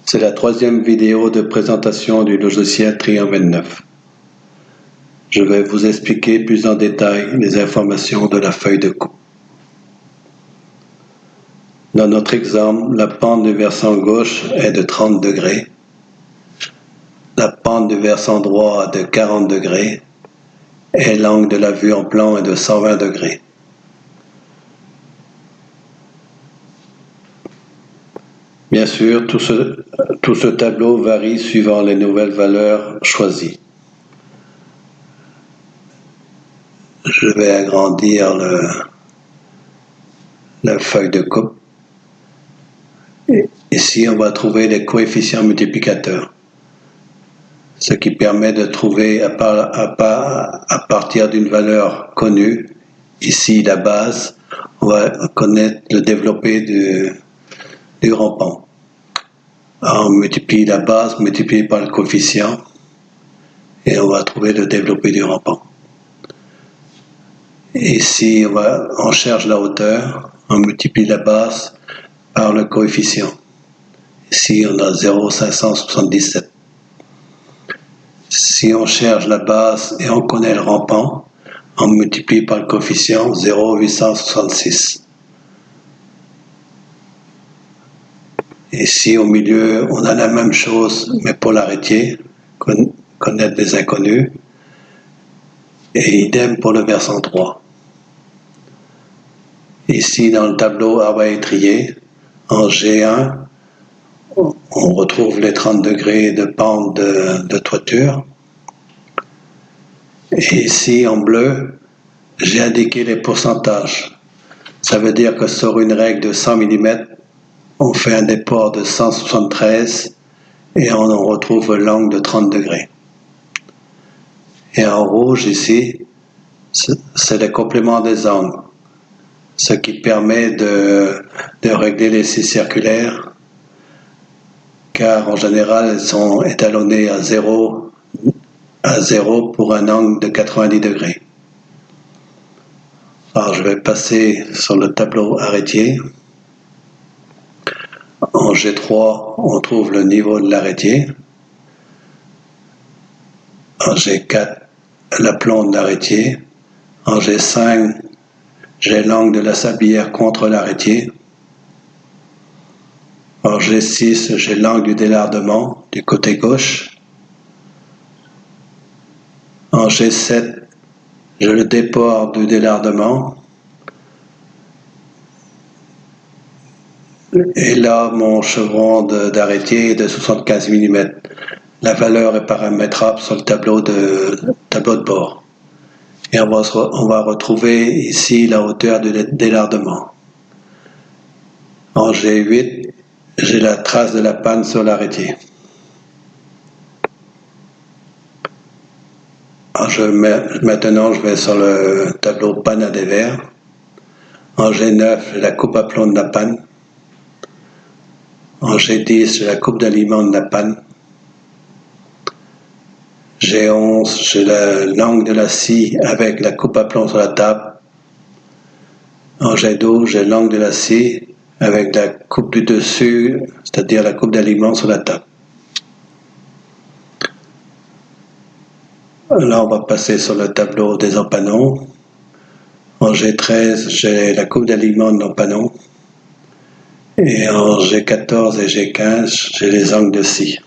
C'est la troisième vidéo de présentation du logiciel Triant 29. Je vais vous expliquer plus en détail les informations de la feuille de coupe. Dans notre exemple, la pente du versant gauche est de 30 degrés, la pente du versant droit est de 40 degrés et l'angle de la vue en plan est de 120 degrés. Bien sûr, tout ce tableau varie suivant les nouvelles valeurs choisies. Je vais agrandir la feuille de coupe. Ici, on va trouver les coefficients multiplicateurs, ce qui permet de trouver à partir d'une valeur connue, ici la base, on va connaître le développé du rampant. Alors, on multiplie la base multipliée par le coefficient et on va trouver le développé du rampant. Ici, on cherche la hauteur, on multiplie la base par le coefficient. Ici, on a 0,577. Si on cherche la base et on connaît le rampant, on multiplie par le coefficient 0,866. Ici, au milieu, on a la même chose, mais pour l'arrêtier, connaître des inconnus, et idem pour le versant droit. Ici, dans le tableau arbre à étrier, en G1, on retrouve les 30 degrés de pente de toiture. Et ici, en bleu, j'ai indiqué les pourcentages. Ça veut dire que sur une règle de 100 mm, on fait un déport de 173 et on en retrouve l'angle de 30 degrés. Et en rouge, ici, c'est le complément des angles, ce qui permet de régler les scies circulaires, car en général, elles sont étalonnées à 0 pour un angle de 90 degrés. Alors, je vais passer sur le tableau arrêtier. En G3, on trouve le niveau de l'arrêtier. En G4, l'aplomb de l'arrêtier. En G5, j'ai l'angle de la sablière contre l'arrêtier. En G6, j'ai l'angle du délardement du côté gauche. En G7, j'ai le déport du délardement. Et là, mon chevron d'arrêtier est de 75 mm. La valeur est paramétrable sur le tableau de bord. Et on va retrouver ici la hauteur du délardement. En G8, j'ai la trace de la panne sur l'arrêtier. Maintenant, je vais sur le tableau panne à dévers. En G9, j'ai la coupe à plomb de la panne. En G10, j'ai la coupe d'aliment de la panne. G11, j'ai l'angle de la scie avec la coupe à plomb sur la table. En G12, j'ai l'angle de la scie avec la coupe du dessus, c'est-à-dire la coupe d'aliment sur la table. Là, on va passer sur le tableau des empanons. En G13, j'ai la coupe d'aliment de l'empannon. Et en G14 et G15, j'ai les angles de scie.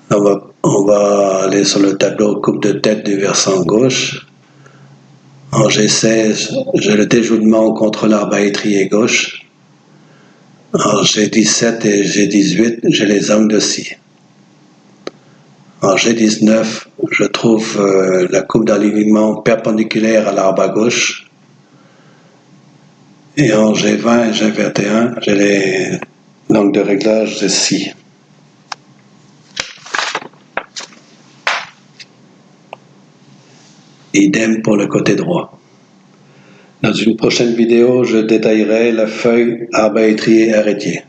On va aller sur le tableau coupe de tête du versant gauche. En G16, j'ai le déjoullement contre l'arbre à étrier gauche. En G17 et G18, j'ai les angles de scie. En G19, je trouve la coupe d'alignement perpendiculaire à l'arbre à gauche. Et en G20 et G21, j'ai l'angle de réglage de scie. Idem pour le côté droit. Dans une prochaine vidéo, je détaillerai la feuille arbre à étrier arrêtier.